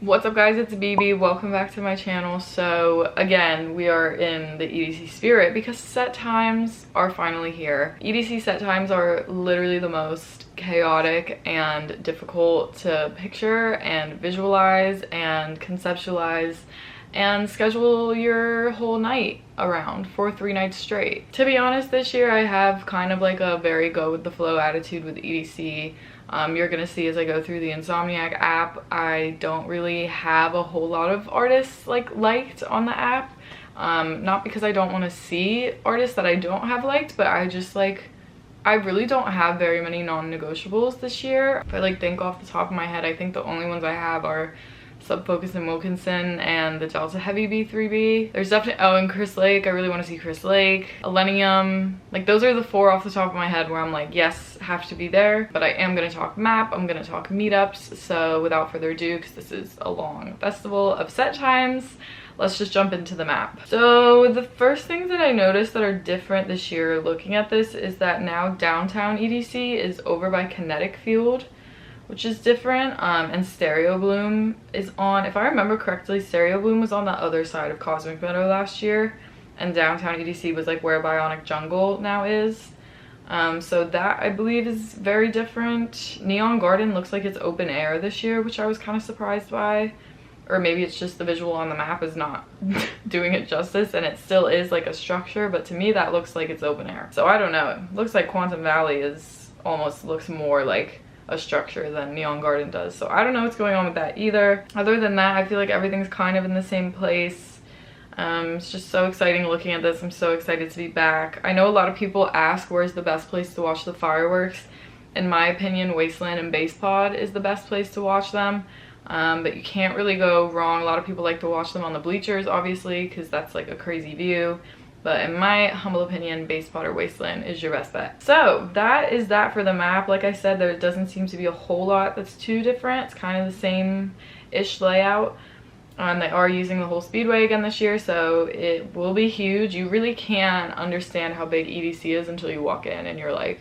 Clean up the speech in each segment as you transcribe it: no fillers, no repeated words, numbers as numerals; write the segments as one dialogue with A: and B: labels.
A: What's up guys, it's Bebe. Welcome back to my channel. So again, we are in the EDC spirit because set times are finally here. EDC set times are literally the most chaotic and difficult to picture and visualize and conceptualize and schedule your whole night around for 3 nights straight. To be honest, this year I have kind of like a very go with the flow attitude with EDC. You're gonna see as I go through the INSOMNIAC app, I don't really have a whole lot of artists liked on the app. Not because I don't want to see artists that I don't have liked, but I just I really don't have very many non-negotiables this year. If I think off the top of my head, I think the only ones I have are Subfocus and Wilkinson and the Delta Heavy B3B. There's definitely, oh, and Chris Lake. I really want to see Chris Lake. Elenium. Those are the 4 off the top of my head where I'm like, yes, have to be there. But I am going to talk map. I'm going to talk meetups. So without further ado, because this is a long festival of set times, let's just jump into the map. So the first things that I noticed that are different this year looking at this is that now downtown EDC is over by Kinetic Field, which is different, and Stereo Bloom is on, if I remember correctly, Stereo Bloom was on the other side of Cosmic Meadow last year, and downtown EDC was where Bionic Jungle now is. So that I believe is very different. Neon Garden looks like it's open air this year, which I was kind of surprised by. Or maybe it's just the visual on the map is not doing it justice, and it still is a structure, but to me that looks like it's open air. So I don't know, it looks like Quantum Valley almost looks more like a structure than Neon Garden does. So I don't know what's going on with that either. Other than that, I feel like everything's kind of in the same place. It's just so exciting looking at this. I'm so excited to be back. I know a lot of people ask where's the best place to watch the fireworks. In my opinion, Wasteland and Base Pod is the best place to watch them. But you can't really go wrong. A lot of people like to watch them on the bleachers, obviously, because that's a crazy view. But in my humble opinion, Base Pod or Wasteland is your best bet. So that is that for the map. Like I said, there doesn't seem to be a whole lot that's too different. It's kind of the same-ish layout. They are using the whole speedway again this year, so it will be huge. You really can't understand how big EDC is until you walk in and you're like,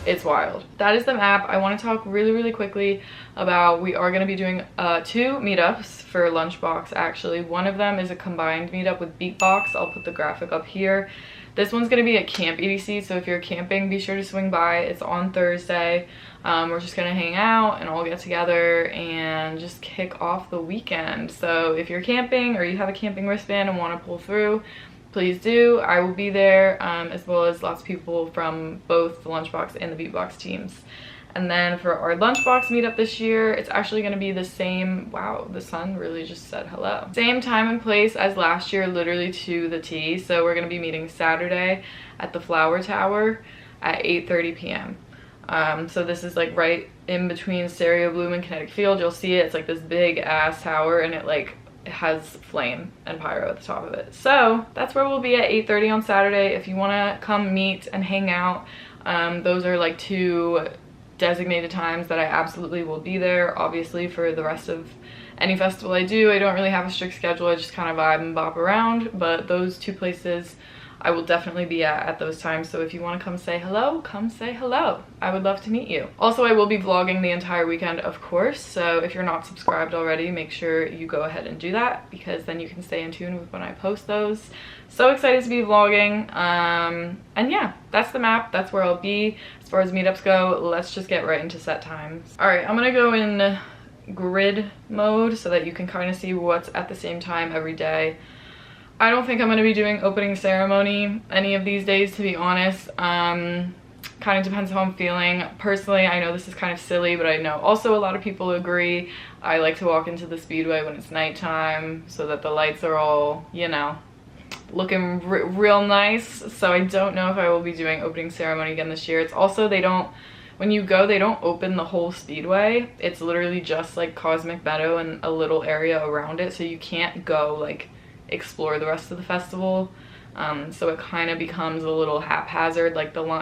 A: it's wild. That is the map. I want to talk really quickly about, we are going to be doing 2 meetups for Lunchbox actually. One of them is a combined meetup with Beatbox. I'll put the graphic up here. This one's going to be at Camp EDC, so if you're camping, be sure to swing by. It's on Thursday. We're just going to hang out and all get together and just kick off the weekend. So if you're camping or you have a camping wristband and want to pull through, please do. I will be there, as well as lots of people from both the Lunchbox and the Beatbox teams. And then for our Lunchbox meetup this year, it's actually going to be the same, wow, the sun really just said hello. Same time and place as last year, literally to the T. So we're going to be meeting Saturday at the Flower Tower at 8:30 p.m. So this is right in between Stereo Bloom and Kinetic Field. You'll see it. It's this big ass tower, and it has flame and pyro at the top of it. So that's where we'll be at 8:30 on Saturday. If you want to come meet and hang out, those are 2 designated times that I absolutely will be there. Obviously for the rest of any festival I do, I don't really have a strict schedule. I just kind of vibe and bop around, but those 2 places I will definitely be at those times. So if you want to come say hello, come say hello. I would love to meet you. Also, I will be vlogging the entire weekend, of course. So if you're not subscribed already, make sure you go ahead and do that, because then you can stay in tune with when I post those. So excited to be vlogging. And yeah, that's the map. That's where I'll be. As far as meetups go, let's just get right into set times. All right, I'm gonna go in grid mode so that you can kind of see what's at the same time every day. I don't think I'm going to be doing opening ceremony any of these days, to be honest. Kind of depends how I'm feeling. Personally, I know this is kind of silly, but I know also a lot of people agree. I like to walk into the speedway when it's nighttime so that the lights are all, looking real nice. So I don't know if I will be doing opening ceremony again this year. It's also, when you go, they don't open the whole speedway. It's literally just Cosmic Meadow and a little area around it, so you can't go explore the rest of the festival. So it kind of becomes a little haphazard.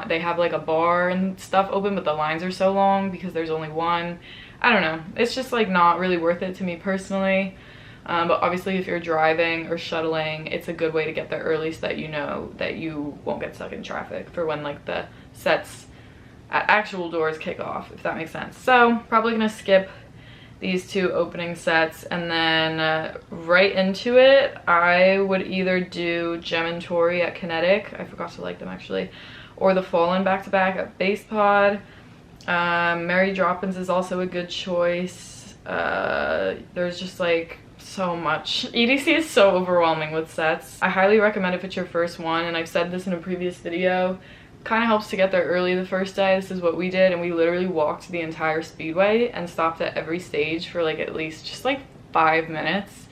A: They have a bar and stuff open, but the lines are so long because there's only one. I don't know, it's just not really worth it to me personally. But obviously if you're driving or shuttling, it's a good way to get there early so that you know that you won't get stuck in traffic for when the sets at actual doors kick off, if that makes sense. So probably gonna skip these two opening sets, and then right into it I would either do Gem and Tori at Kinetic, I forgot to like them actually, or the Fallen back-to-back at Base Pod. Mary Droppins is also a good choice. There's just like so much. EDC is so overwhelming with sets. I highly recommend if it's your first one, and I've said this in a previous video, kind of helps to get there early the first day. This is what we did, and we literally walked the entire speedway and stopped at every stage for like at least just like 5 minutes.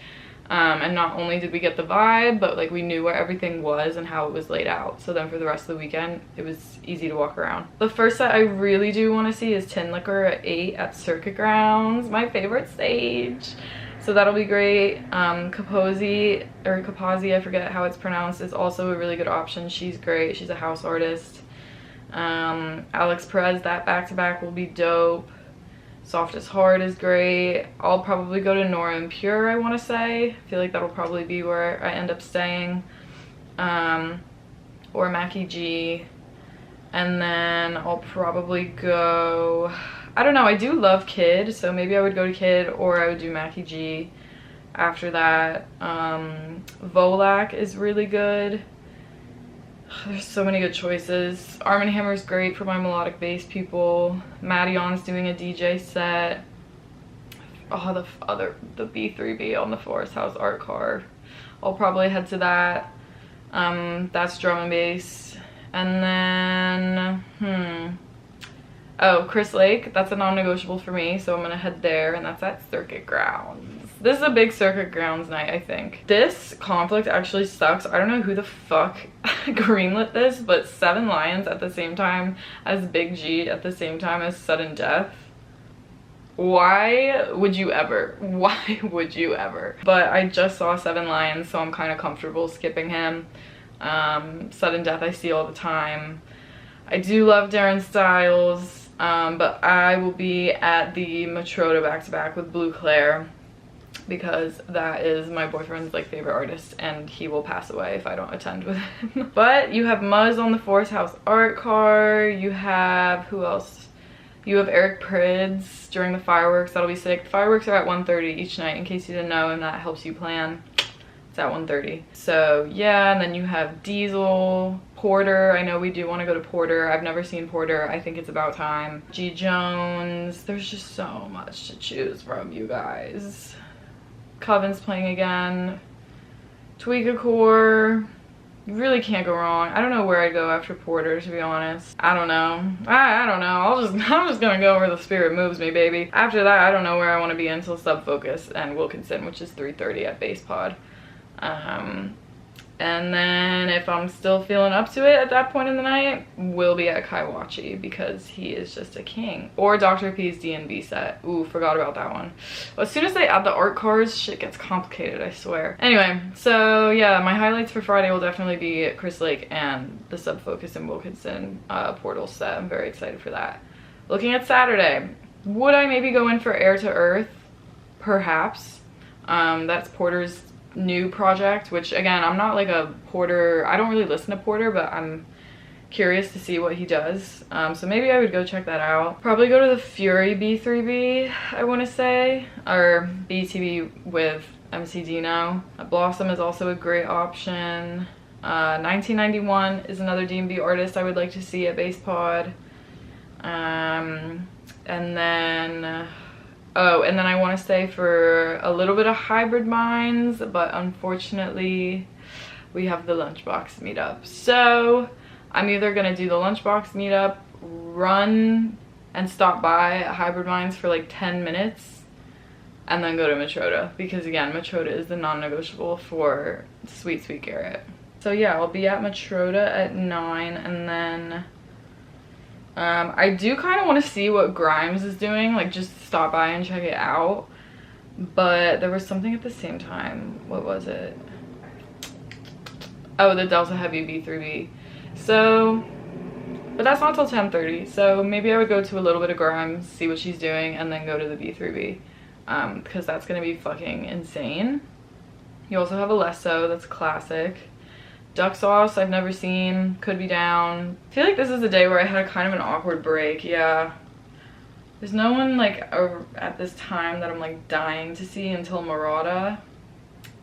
A: And not only did we get the vibe, but like we knew where everything was and how it was laid out. So then for the rest of the weekend, it was easy to walk around. The first set I really do want to see is Tin Liquor at 8 at Circuit Grounds, my favorite stage. So that'll be great. Kaposi, or Kapazi, I forget how it's pronounced, is also a really good option. She's great. She's a house artist. Alex Perez, that back-to-back will be dope. Soft as Hard is great. I'll probably go to Nora and Pure, I want to say. I feel like that'll probably be where I end up staying. Or Mackie G. And then I'll probably go... I don't know, I do love Kid, so maybe I would go to Kid, or I would do Mackie G. After that, Volak is really good. There's so many good choices. Arm & Hammer is great for my melodic bass people. Madion's doing a DJ set. Oh, the B3B on the Forest House art car. I'll probably head to that. That's drum and bass. And then, oh, Chris Lake, that's a non-negotiable for me, so I'm gonna head there, and that's at Circuit Grounds. This is a big Circuit Grounds night, I think. This conflict actually sucks. I don't know who the fuck greenlit this, but 7 Lions at the same time as Big G at the same time as Sudden Death. Why would you ever? Why would you ever? But I just saw 7 Lions, so I'm kind of comfortable skipping him. Sudden Death I see all the time. I do love Darren Styles, but I will be at the Matroda back-to-back with Blue Claire, because that is my boyfriend's like favorite artist, and he will pass away if I don't attend with him. But you have Muzz on the Forest House art car. You have, who else? You have Eric Prids during the fireworks. That'll be sick. The fireworks are at 1:30 each night, in case you didn't know, and that helps you plan. It's at 1:30. So yeah, and then you have Diesel, Porter. I know we do want to go to Porter. I've never seen Porter. I think it's about time. G Jones. There's just so much to choose from, you guys. Coven's playing again. Tweakacore. You really can't go wrong. I don't know where I'd go after Porter, to be honest. I don't know. I don't know. I'm just gonna go where the spirit moves me, baby. After that, I don't know where I want to be until Sub Focus and Wilkinson, which is 3:30 at Base Pod. And then if I'm still feeling up to it at that point in the night, we'll be at Kaiwachi, because he is just a king. Or Dr. P's D&B set. Ooh, forgot about that one. As soon as they add the art cars, shit gets complicated, I swear. Anyway, so yeah, my highlights for Friday will definitely be Chris Lake and the Sub Focus and Wilkinson Portal set. I'm very excited for that. Looking at Saturday, would I maybe go in for Air to Earth? Perhaps. That's Porter's new project, which again, I'm not like a Porter, I don't really listen to Porter, but I'm curious to see what he does. So maybe I would go check that out. Probably go to the Fury B3B, I want to say, or BTB with MC Dino. Blossom is also a great option. 1991 is another D&B artist I would like to see at Base Pod. And then oh, and then I want to stay for a little bit of Hybrid Minds, but unfortunately we have the lunchbox meetup. So I'm either going to do the lunchbox meetup, run and stop by at Hybrid Minds for like 10 minutes, and then go to Matroda, because again, Matroda is the non-negotiable for Sweet Sweet Garrett. So yeah, I'll be at Matroda at 9, and then I do kind of want to see what Grimes is doing, like just stop by and check it out. But there was something at the same time. What was it? Oh, the Delta Heavy B3B. So, but that's not till 10:30. So maybe I would go to a little bit of Grimes, see what she's doing, and then go to the B3B. Because that's going to be fucking insane. You also have Alesso, that's classic. Duck Sauce, I've never seen, could be down. I feel like this is a day where I had a kind of an awkward break, yeah. There's no one like at this time that I'm like dying to see until Murata.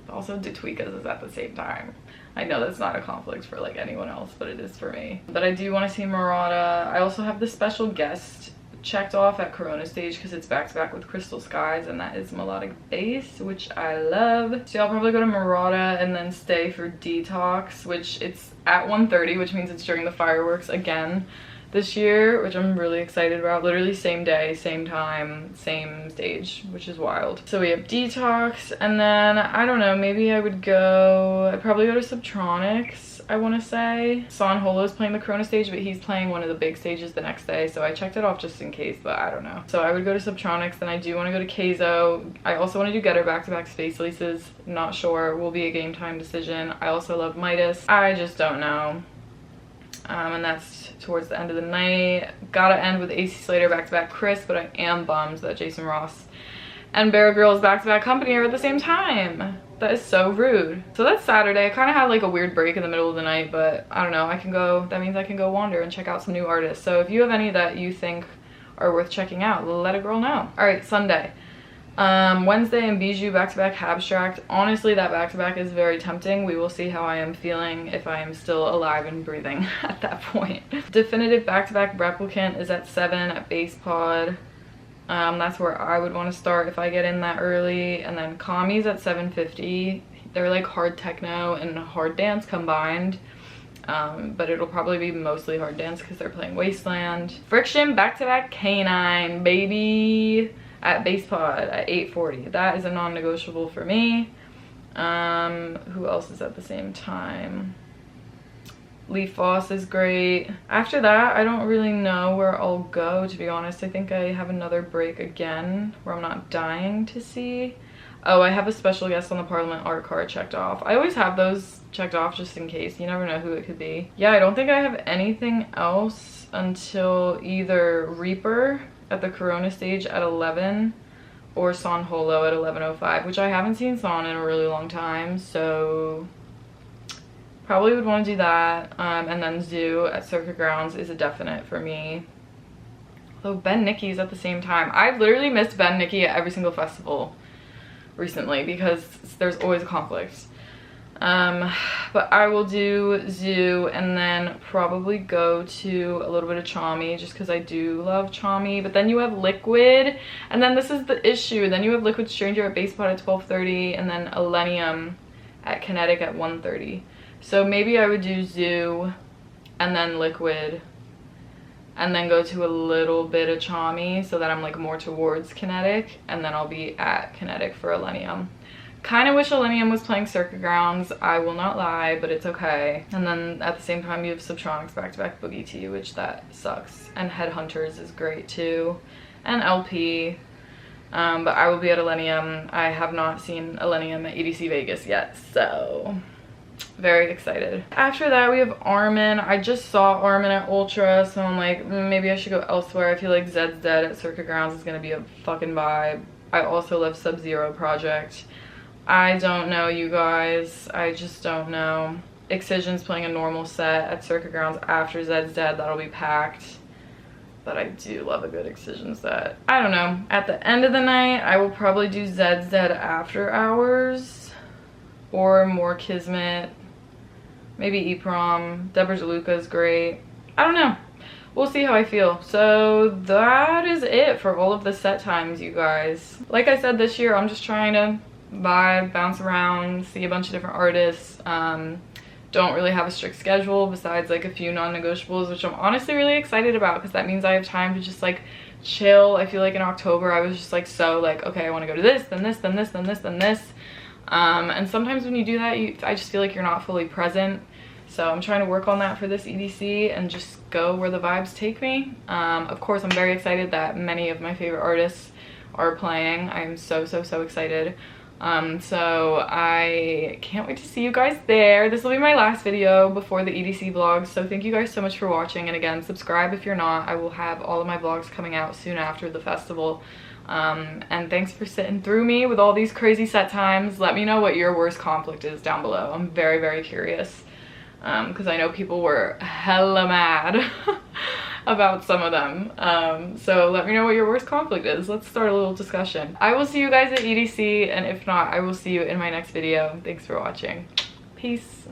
A: Also Detweeka's is at the same time. I know that's not a conflict for like anyone else, but it is for me. But I do want to see Murata. I also have the special guest checked off at Corona Stage because it's back to back with Crystal Skies, and that is melodic bass, which I love. So I'll probably go to Murata and then stay for Detox, which it's at 1:30, which means it's during the fireworks again this year, which I'm really excited about. Literally same day, same time, same stage, which is wild. So we have Detox, and then I don't know, maybe I'd probably go to Subtronics, I want to say. Son Holo's playing the Corona Stage, but he's playing one of the big stages the next day, so I checked it off just in case, but I don't know. So I would go to Subtronics, then I do want to go to Keizo. I also want to do Getter back-to-back Space Leases. Not sure, will be a game time decision. I also love Midas. I just don't know. And that's towards the end of the night. Gotta end with AC Slater back-to-back Chris, but I am bummed that Jason Ross and Bear Grylls back-to-back Company are at the same time. That is so rude. So that's Saturday. I kind of had like a weird break in the middle of the night, but I don't know. I can go, that means I can go wander and check out some new artists. So if you have any that you think are worth checking out, let a girl know. All right, Sunday. Wednesday and Bijou back-to-back Abstract. Honestly, that back-to-back is very tempting. We will see how I am feeling, if I am still alive and breathing at that point. Definitive back-to-back Replicant is at 7 at Base Pod. That's where I would want to start if I get in that early. And then Kami's at 7:50. They're like hard techno and hard dance combined. But it'll probably be mostly hard dance because they're playing Wasteland. Friction back-to-back K9, baby, at Base Pod at 8:40. That is a non-negotiable for me. Who else is at the same time? Lee Foss is great. After that, I don't really know where I'll go, to be honest. I think I have another break again where I'm not dying to see. Oh, I have a special guest on the Parliament art card checked off. I always have those checked off just in case. You never know who it could be. Yeah, I don't think I have anything else until either Reaper at the Corona Stage at 11 or Son Holo at 11:05, which I haven't seen Son in a really long time, so probably would want to do that. And then Zoo at Circuit Grounds is a definite for me. Although Ben Nicky's at the same time. I've literally missed Ben Nicky at every single festival recently because there's always a conflict. But I will do Zoo and then probably go to a little bit of Chami just because I do love Chami. But then you have Liquid, and then this is the issue. Then you have Liquid Stranger at Base Pod at 12:30 and then Illenium at Kinetic at 1:30. So maybe I would do Zoo and then Liquid and then go to a little bit of Chami so that I'm like more towards Kinetic, and then I'll be at Kinetic for Illenium. Kind of wish Illenium was playing Circuit Grounds, I will not lie, but it's okay. And then at the same time you have Subtronics back-to-back Boogie T, which that sucks. And Headhunters is great too. And LP. But I will be at Illenium. I have not seen Illenium at EDC Vegas yet, so very excited. After that we have Armin. I just saw Armin at Ultra, so I'm like, maybe I should go elsewhere. I feel like Zed's Dead at Circuit Grounds is gonna be a fucking vibe. I also love Sub-Zero Project. I don't know, you guys. I just don't know. Excision's playing a normal set at Circuit Grounds after Zed's Dead. That'll be packed. But I do love a good Excision set. I don't know. At the end of the night, I will probably do Zed's Dead after hours. Or more Kismet. Maybe E-Prom. Deborah DeLuca is great. I don't know. We'll see how I feel. So that is it for all of the set times, you guys. Like I said, this year I'm just trying to vibe, bounce around, see a bunch of different artists. Don't really have a strict schedule besides like a few non-negotiables, which I'm honestly really excited about because that means I have time to just like chill. I feel like in October I was just like so like, okay, I want to go to this, then this, then this, then this, then this. And sometimes when you do that, I just feel like you're not fully present. So I'm trying to work on that for this EDC and just go where the vibes take me. Of course, I'm very excited that many of my favorite artists are playing. I am so excited. So I can't wait to see you guys there. This will be my last video before the EDC vlogs, so thank you guys so much for watching. And again, subscribe if you're not. I will have all of my vlogs coming out soon after the festival. And thanks for sitting through me with all these crazy set times. Let me know what your worst conflict is down below. I'm very curious, because I know people were hella mad about some of them. So let me know what your worst conflict is. Let's start a little discussion. I will see you guys at EDC, and if not, I will see you in my next video. Thanks for watching. Peace.